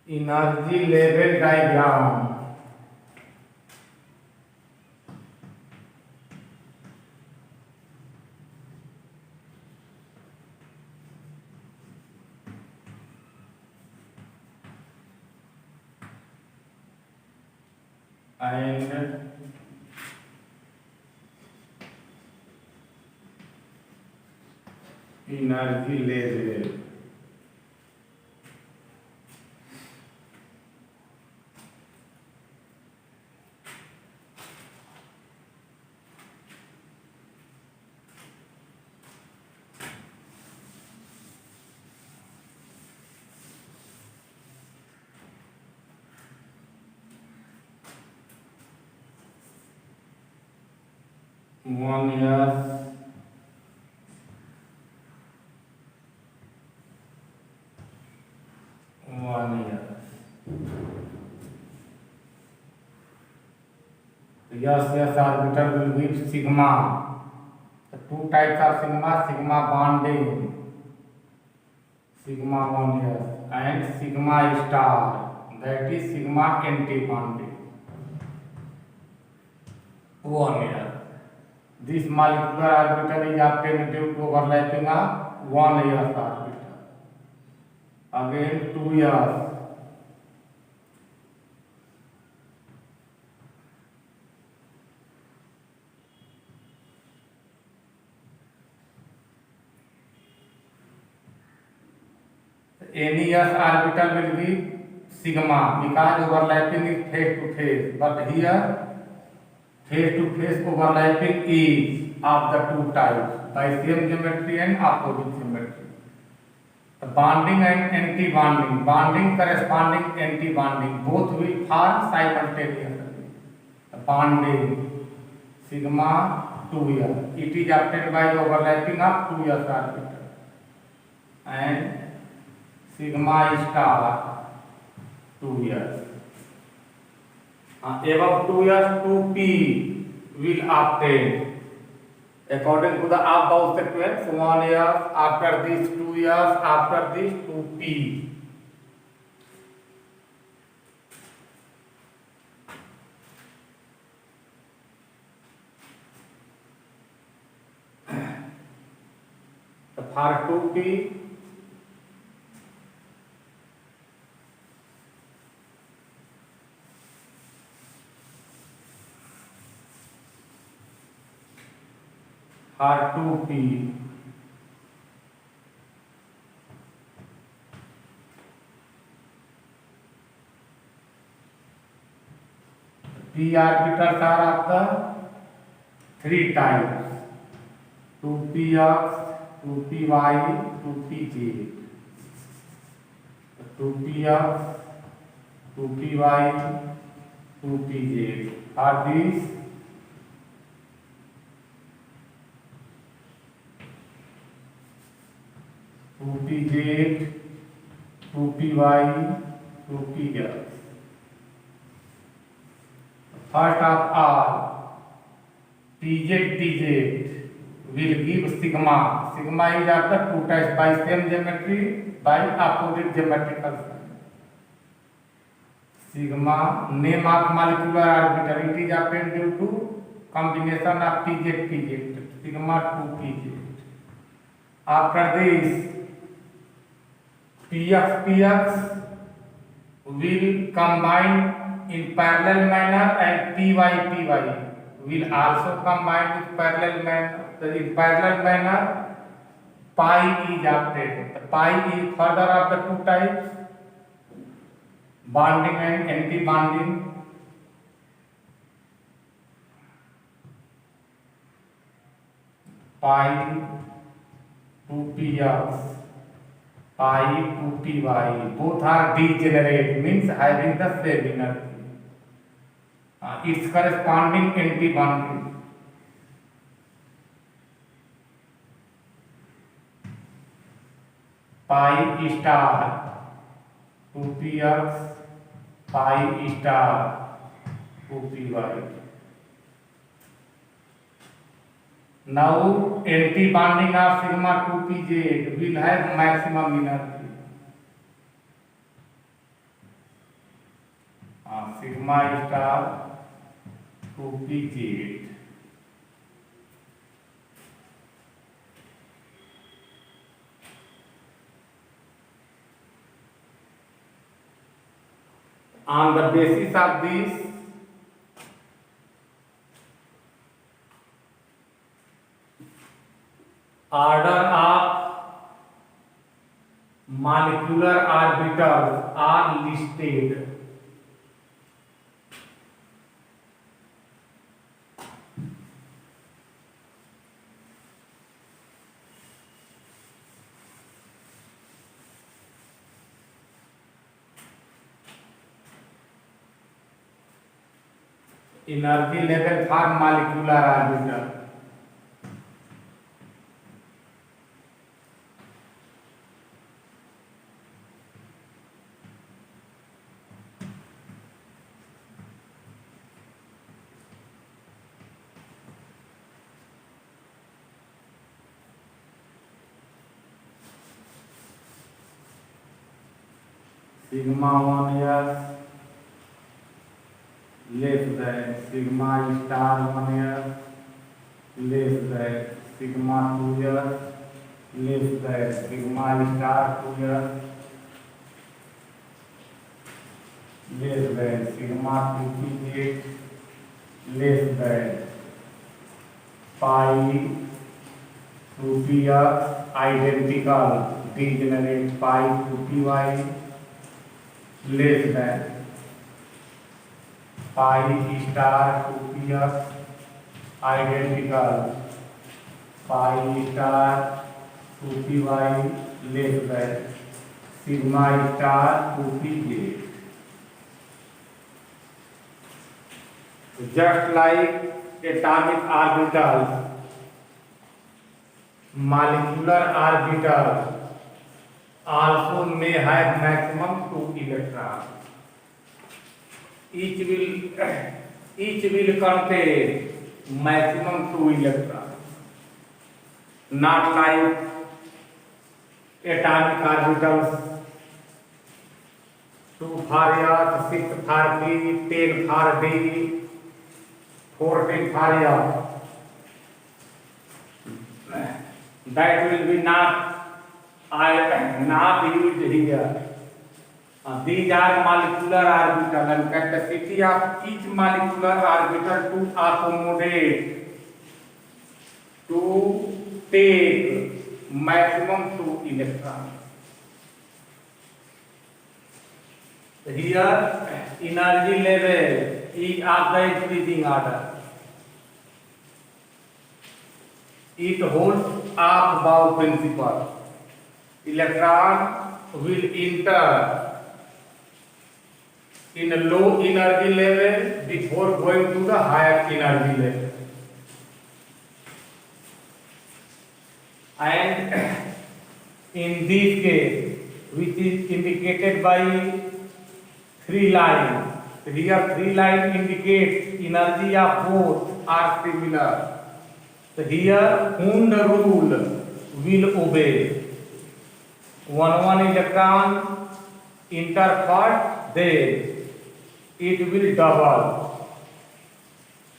Energy level diagram. And energy level. One year, yes, orbital will give sigma. The two types of sigma bonding, sigma 1s, and sigma star, that is sigma anti-bonding 1s. This molecular orbital is obtained due to overlapping of 1s orbital. Again 2s. Any s orbital will be sigma because overlapping is face to face, but here face to face overlapping is of the two types by same geometry and opposite geometry. The bonding and anti-bonding, bonding corresponding anti-bonding, both will form simultaneously. The bonding sigma 2s, it is obtained by the overlapping of 2s orbital, and sigma star 2s. Above 2s 2p will obtain according to the above sequence. 1s, after this 2s, after this 2p. For 2p, R2p, p orbitals are of the three types: 2px, 2py, 2pz. 2px, 2py, 2pz are these two pz, 2py, 2px. First of all, pz tz will give sigma. Sigma is of the two types by same geometry, by opposite geometrical sign. Sigma, name of molecular orbital, it is obtained due to combination of pz pz, sigma 2pz. After this, px will combine in parallel manner, and py will also combine with parallel manner. In parallel manner, pi is obtained. The pi is further of the two types, bonding and anti-bonding. Pi 2px, pi 2py, both are degenerate, means having the same energy. Its corresponding anti-bonding. Pi star 2px, pi star 2py. Now anti-bonding of sigma 2pz will have maximum energy. Sigma star 2pz on the basis of this order of molecular orbitals are listed. Energy level for molecular orbital. Sigma 1s less than sigma star 1s less than sigma 2s less than sigma star 2s less than sigma 2pz less than pi 2px identical degenerate pi 2py less than pi star 2px identical pi star 2py less than sigma star 2pz. Just like atomic orbitals, molecular orbitals also may have maximum 2 electrons. Each will contain maximum 2 electrons. Not like atomic orbitals 2 for S, 6 for P, 10 for D, 14 for F. That will be not used here. These are molecular orbital and capacity of each molecular orbital to accommodate to take maximum 2 electrons. Here energy level is of the increasing order. It holds Aufbau principle. Electron will enter in a low energy level before going to the higher energy level. And in this case, which is indicated by 3 lines, here 3 lines indicate energy of both are similar. So here Hund rule will obey. One electron enter first, then it will double.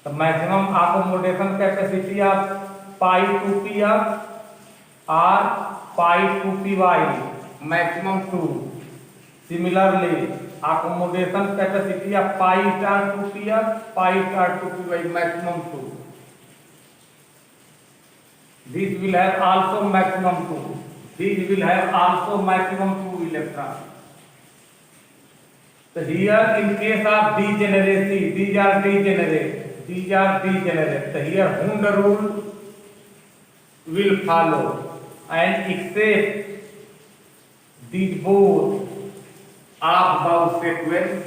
The maximum accommodation capacity of pi 2px or pi 2py, maximum 2. Similarly, accommodation capacity of pi star 2px, pi star 2py, maximum 2. This will have also maximum 2. This will have also maximum 2 electrons. So here in case of degeneracy, these are degenerate. So here Hund rule will follow, and except these both Aufbau sequence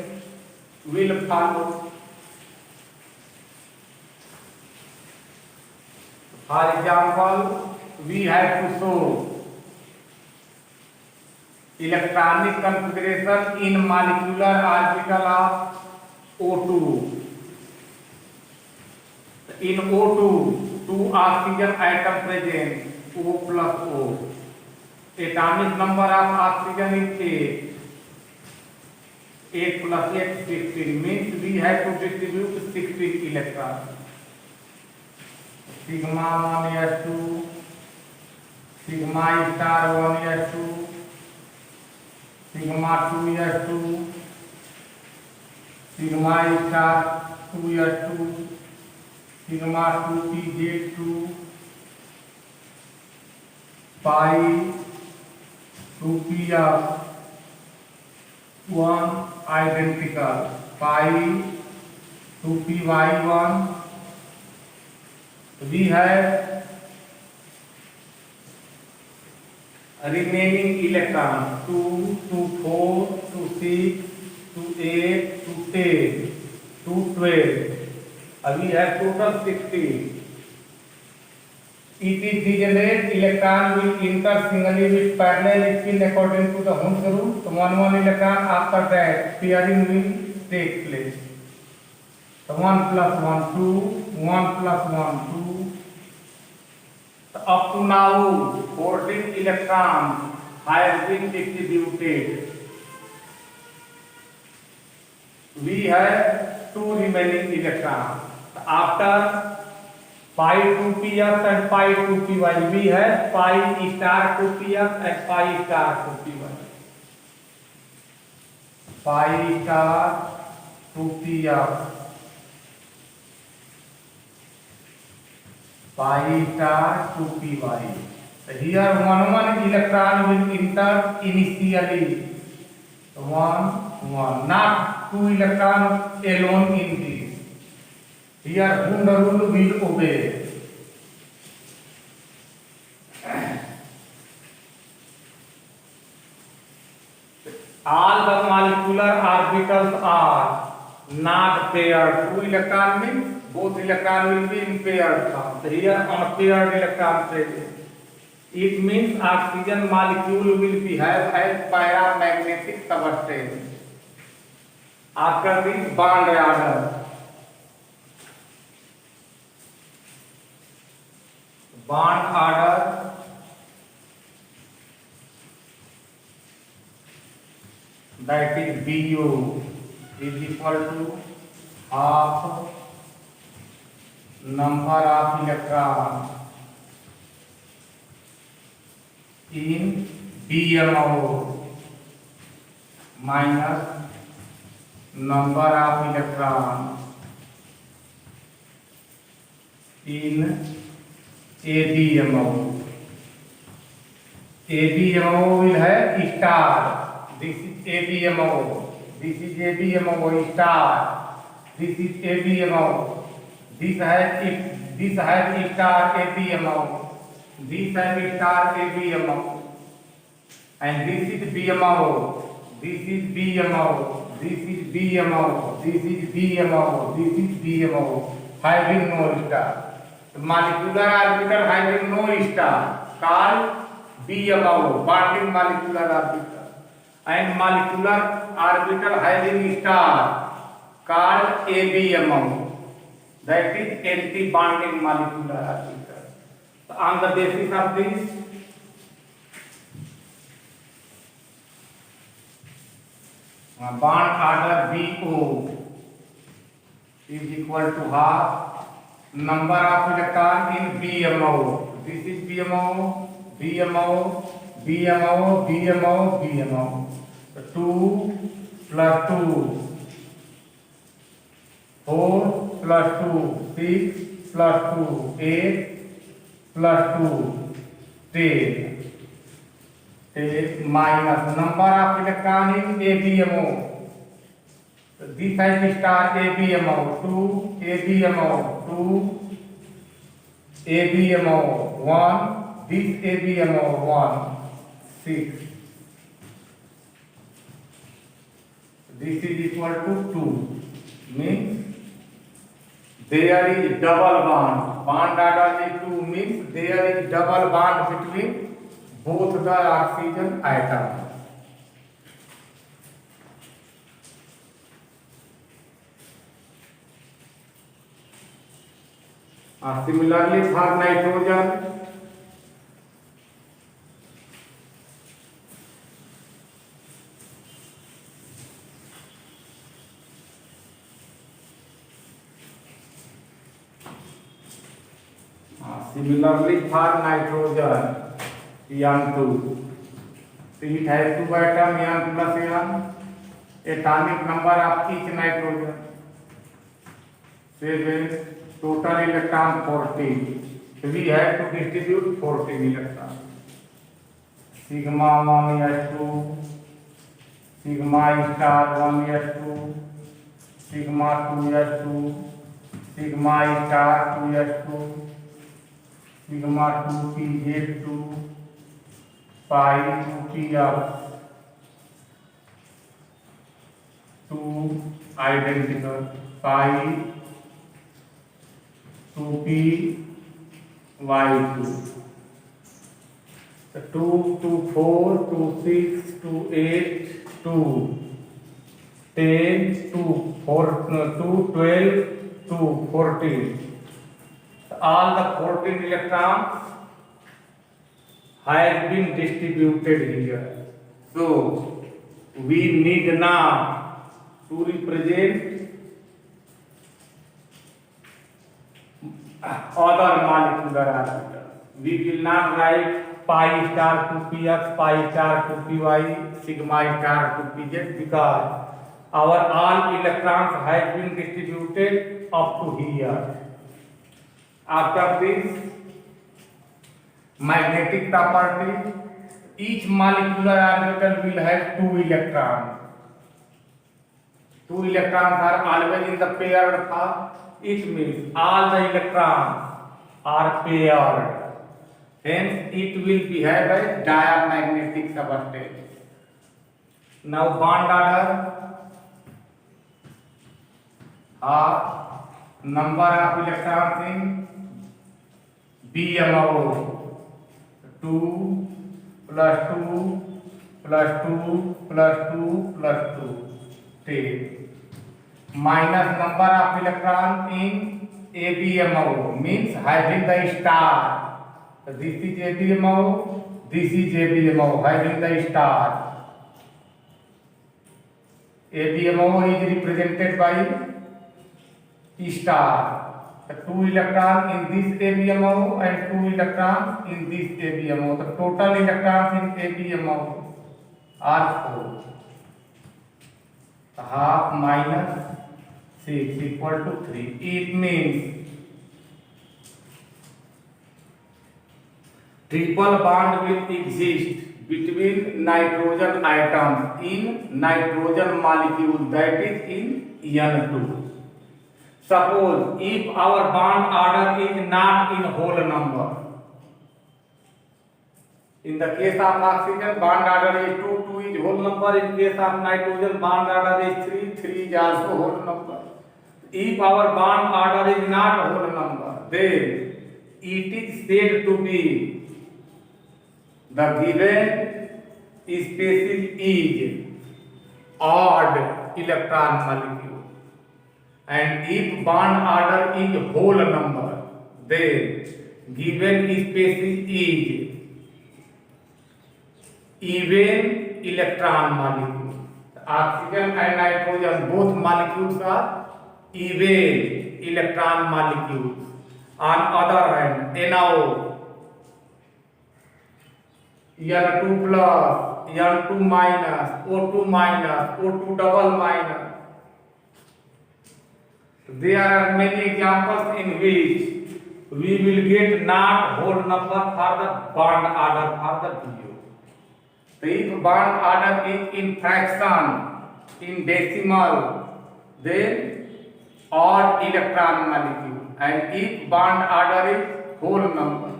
will follow. For example, we have to show electronic configuration in molecular orbital of O2. In O2, 2 oxygen atom present, O plus O. Atomic number of oxygen is 8. 8 plus 8 16 means we have to distribute 16 electrons. Sigma 1 s2, sigma star 1 s2, sigma 2 s2, sigma star 2 s2, sigma 2 pz2, pi 2p of 1 identical, pi 2py1. We have remaining electrons 2 to 4 to 6 to 8 to 10 to 12. We have total 16. It is degenerate electron will enter singly with parallel spin according to the Hund's rule. So one electron after that pairing will take place. So 1 plus 1 2, 1 plus 1 2. So up to now 14 electrons have been distributed. We have 2 remaining electrons. After pi 2px and pi 2py, we have pi star 2px and pi star 2py. Pi star 2px, pi star 2py. So here one electron will enter initially. 1 not 2 electrons alone in this. Here Hund rule will obey. All the molecular orbitals are not paired. 2 electron means both electron will be in paired form. So here unpaired electron present. It means oxygen molecule will behave as paramagnetic substance. After this bond order, that is Bu is equal to half number of electrons in BMO minus number of electrons in ABMO. ABMO will have star. This is ABMO. This is ABMO star. This is ABMO. This has star ABMO. This has star ABMO. And this is BMO. This is BMO. This is BMO. This is BMO. This is BMO. Having no star. Molecular orbital having no star called BMO, bonding molecular orbital, and molecular orbital having star called ABMO, that is anti-bonding molecular orbital. So on the basis of this, bond order BO is equal to half number of electron in BMO. This is BMO, BMO, BMO, BMO, BMO. So 2 plus 2, 4 plus 2, 6 plus 2, 8 plus 2, 10. 10 minus number of electron in ABMO. So this has star ABMO, 2, ABMO, 2, ABMO, 1, this ABMO, 1, 6. This is equal to 2. Means there is double bond. Bond order is 2 means there is double bond between both the oxygen atoms. Similarly for nitrogen, Similarly for nitrogen, N2. So it has two atom N plus N. Atomic number of each nitrogen 7. Total electron 14. So we have to distribute 14 electrons. Sigma 1 S2, sigma star 1 S2, sigma 2 S2, sigma star 2 S2, sigma 2 PZ2, pi 2 PF, 2 identical, pi 2p y2. So 2 to 4 to 6 to 8 to 10 to 4 to 12 to 14. So all the 14 electrons has been distributed here. So we need now to represent other molecular orbital. We will not write pi star to px, pi star to py, sigma star to pz because our all electrons have been distributed up to here. After this, magnetic property, each molecular orbital will have 2 electrons. 2 electrons are always in the paired form. It means all the electrons are paired. Hence, it will behave as diamagnetic substance. Now, bond order are number of electrons in BMO 2 plus 2 plus 2 plus 2 plus 2 10 minus number of electrons in ABMO means having the star. This is ABMO, this is ABMO having the star. ABMO is represented by star. The 2 electrons in this ABMO and 2 electrons in this ABMO. The total electrons in ABMO are 4. Half minus 6 equal to 3. It means triple bond will exist between nitrogen atoms in nitrogen molecule, that is in N2. Suppose if our bond order is not in whole number. In the case of oxygen, bond order is 2, 2 is whole number. In case of nitrogen, bond order is 3, 3 is also whole number. If our bond order is not whole number, then it is said to be the given species is odd electron molecule. And if bond order is whole number, then given species is even electron molecule. Oxygen and nitrogen, both molecules are even electron molecules. On other hand, NO, N2 plus, N2 minus, O2 minus, O2 double minus. There are many examples in which we will get not whole number for the bond order for the BO. So if bond order is in fraction, in decimal, then odd electron molecule. And if bond order is whole number,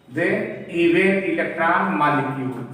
then even electron molecules.